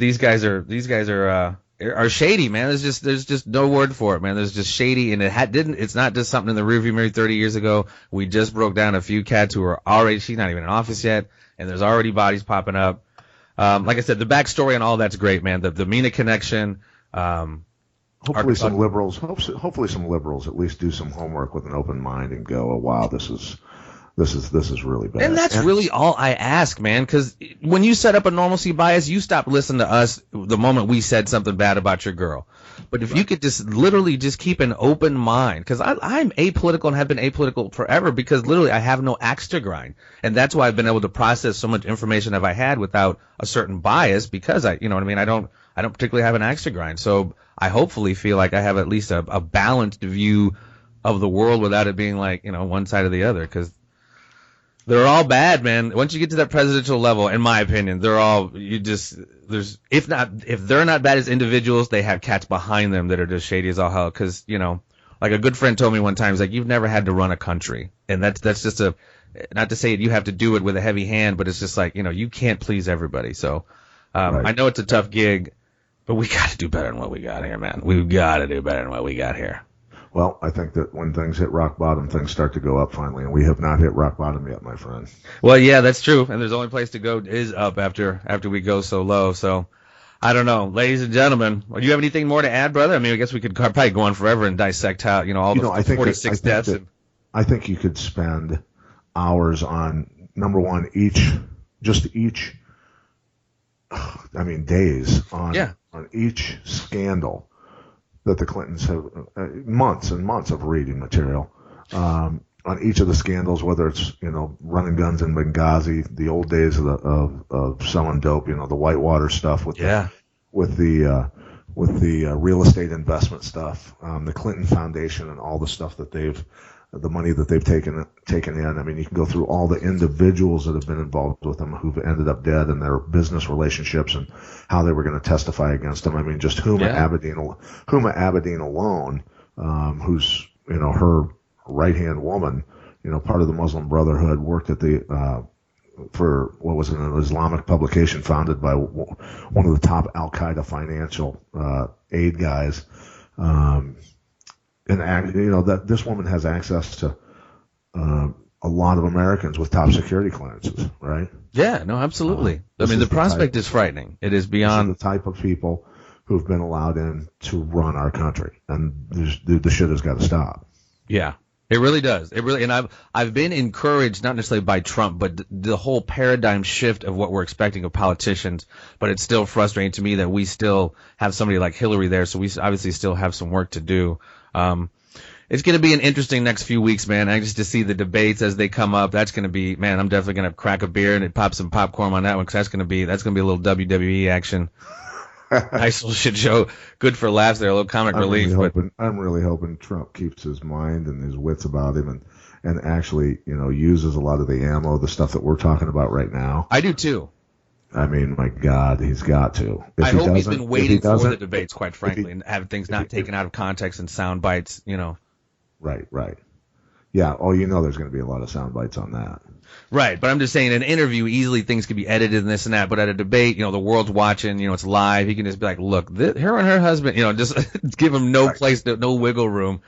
are shady, man. There's just no word for it, man. There's just shady, and it's not just something in the rearview mirror 30 years ago. We just broke down a few cats who are already, she's not even in office yet, and there's already bodies popping up. Like I said, the backstory and all that's great, man. The Mina connection. Hopefully some liberals at least do some homework with an open mind and go, oh wow, this is really bad. And that's really all I ask, man, because when you set up a normalcy bias, you stop listening to us the moment we said something bad about your girl. But if you could just literally just keep an open mind, because I'm apolitical and have been apolitical forever, because literally I have no axe to grind. And that's why I've been able to process so much information as I had without a certain bias, because I don't particularly have an axe to grind. So I hopefully feel like I have at least a balanced view of the world without it being like, one side or the other, because they're all bad, man. Once you get to that presidential level, in my opinion, if they're not bad as individuals, they have cats behind them that are just shady as all hell. Cause, like a good friend told me one time, he's like, you've never had to run a country. And that's just not to say you have to do it with a heavy hand, but it's just like, you can't please everybody. So, right. I know it's a tough gig, but we got to do better than what we got here, man. We've got to do better than what we got here. Well, I think that when things hit rock bottom, things start to go up finally, and we have not hit rock bottom yet, my friend. Well, yeah, that's true, and there's the only place to go is up after we go so low. So, I don't know, ladies and gentlemen. Do you have anything more to add, brother? I mean, I guess we could probably go on forever and dissect how all the 46 deaths. I think you could spend hours on number one days on each scandal that the Clintons have, months and months of reading material on each of the scandals, whether it's running guns in Benghazi, the old days of selling dope, the Whitewater stuff with the real estate investment stuff, the Clinton Foundation, and all the stuff that the money that they've taken in. I mean, you can go through all the individuals that have been involved with them who've ended up dead, and their business relationships and how they were going to testify against them. I mean, just Huma Abedin alone, who's her right-hand woman, part of the Muslim Brotherhood, worked at for what was an Islamic publication founded by one of the top Al-Qaeda financial aid guys. And that this woman has access to a lot of Americans with top security clearances, right? Yeah, no, absolutely. I mean, the prospect is frightening. It is beyond the type of people who've been allowed in to run our country, and the shit has got to stop. Yeah, it really does. And I've been encouraged, not necessarily by Trump, but the whole paradigm shift of what we're expecting of politicians. But it's still frustrating to me that we still have somebody like Hillary there, so we obviously still have some work to do. It's going to be an interesting next few weeks, man. Just to see the debates as they come up. That's going to be, man, I'm definitely going to crack a beer and pop some popcorn on that one, because that's going to be a little WWE action. Nice little shit show. Good for laughs there, a little comic relief. I'm really hoping Trump keeps his mind and his wits about him and actually, uses a lot of the ammo, the stuff that we're talking about right now. I do too. I mean, my God, he's got to. I hope he's been waiting for the debates, quite frankly, and have things not taken out of context and sound bites, Right. Yeah, there's going to be a lot of sound bites on that. Right, but I'm just saying, in an interview, easily things could be edited and this and that, but at a debate, the world's watching, it's live, he can just be like, look, her and her husband, just give him no place, no wiggle room.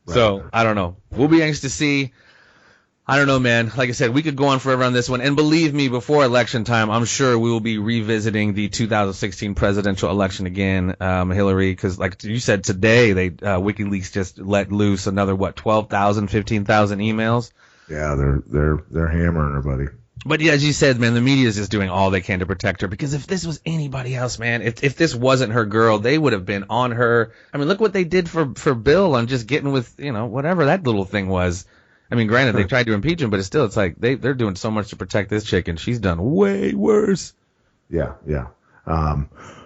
Right. So, I don't know. We'll be anxious to see. I don't know, man. Like I said, we could go on forever on this one. And believe me, before election time, I'm sure we will be revisiting the 2016 presidential election again, Hillary, because like you said today, WikiLeaks just let loose another, 12,000, 15,000 emails. Yeah, they're hammering her, buddy. But yeah, as you said, man, the media is just doing all they can to protect her, because if this was anybody else, man, if this wasn't her girl, they would have been on her. I mean, look what they did for Bill on just getting with, whatever that little thing was. I mean, granted, they tried to impeach him, but it's like they're doing so much to protect this chick, and she's done way worse. Yeah.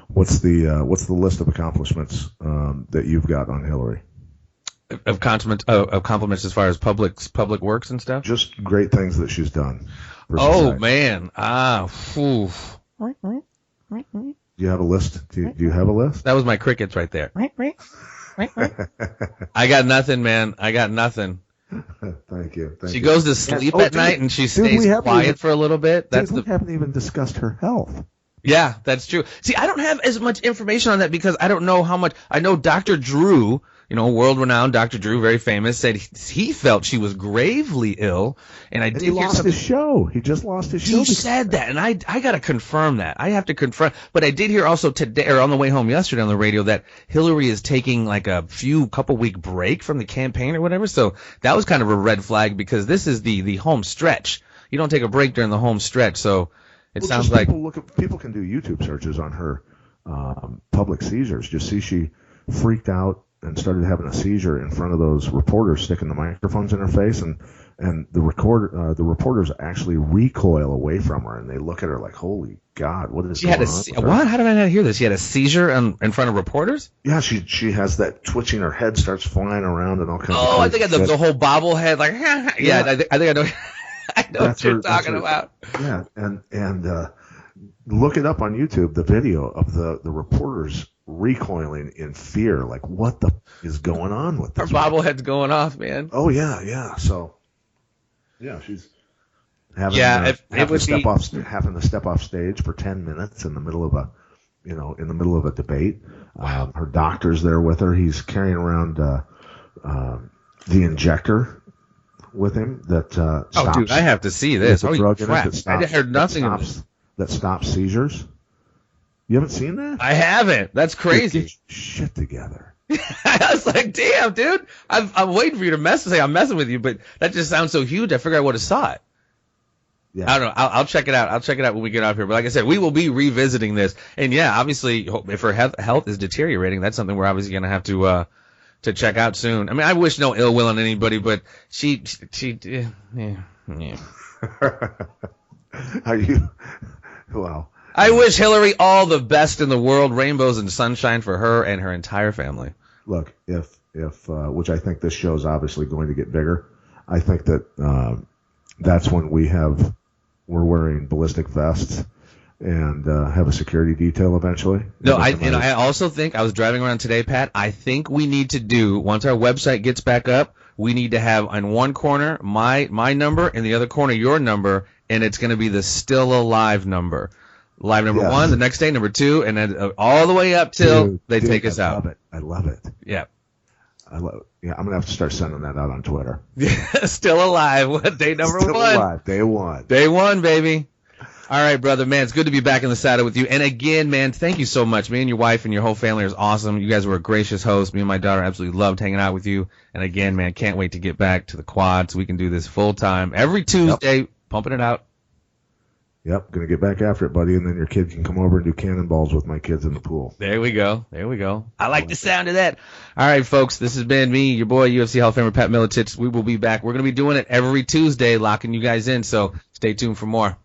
What's the list of accomplishments that you've got on Hillary? Of compliments as far as public works and stuff? Just great things that she's done. Oh, man. Do you have a list? Do you have a list? That was my crickets right there. I got nothing, man. I got nothing. Thank you. She goes to sleep at night and she stays quiet for a little bit. We haven't even discussed her health. Yeah, that's true. See, I don't have as much information on that because I don't know how much. I know Dr. Drew, world-renowned Dr. Drew, very famous, said he felt she was gravely ill, and he lost his show. He just lost his show. He said that, and I got to confirm that. I have to confirm. But I did hear also today, or on the way home yesterday on the radio, that Hillary is taking like a couple week break from the campaign or whatever. So that was kind of a red flag because this is the home stretch. You don't take a break during the home stretch, so. It sounds like people can do YouTube searches on her public seizures. Just see she freaked out and started having a seizure in front of those reporters sticking the microphones in her face, and the reporters actually recoil away from her and they look at her like, "Holy God, what is going on?" What? How did I not hear this? She had a seizure in front of reporters? Yeah, she has that twitching. Her head starts flying around and all kinds of. Oh, I think the whole bobblehead, like yeah. I think I know. I know what you're talking about. Yeah, and look it up on YouTube, the video of the reporters recoiling in fear, like what the is going on with this? Her bobblehead's going off, man. Oh yeah. So yeah, she's having having to step off stage for 10 minutes in the middle of a debate. Wow. Her doctor's there with her. He's carrying around the injector with him that stops. Dude, I have to see this. Holy crap! I heard nothing that stops seizures. You haven't seen that? I haven't. That's crazy. Get your shit together. I was like, damn, dude. I'm waiting for you to say I'm messing with you, but that just sounds so huge. I figured I would have saw it. Yeah. I don't know. I'll check it out. I'll check it out when we get off here. But like I said, we will be revisiting this. And yeah, obviously, if her health is deteriorating, that's something we're obviously going to have to check out soon. I mean, I wish no ill will on anybody, but she yeah. Are you? Well, I wish Hillary all the best in the world, rainbows and sunshine for her and her entire family. Look, if which I think this show is obviously going to get bigger. I think that that's when we're wearing ballistic vests and have a security detail eventually. No, I also think, I was driving around today, Pat, I think we need to do, once our website gets back up, we need to have on one corner my number and the other corner your number, and it's going to be the still alive number. Live number 1, the next day, number 2, and then all the way up till they take us out. I love it. Yeah. I'm going to have to start sending that out on Twitter. Still alive. What, day number 1? Still alive. Day 1. Day 1, baby. All right, brother, man, it's good to be back in the saddle with you. And again, man, thank you so much. Me and your wife and your whole family is awesome. You guys were a gracious host. Me and my daughter absolutely loved hanging out with you. And again, man, can't wait to get back to the quad so we can do this full time every Tuesday, pumping it out. Yep, going to get back after it, buddy, and then your kid can come over and do cannonballs with my kids in the pool. There we go. I like the sound of that. All right, folks, this has been me, your boy, UFC Hall of Famer Pat Miletich. We will be back. We're going to be doing it every Tuesday, locking you guys in, so stay tuned for more.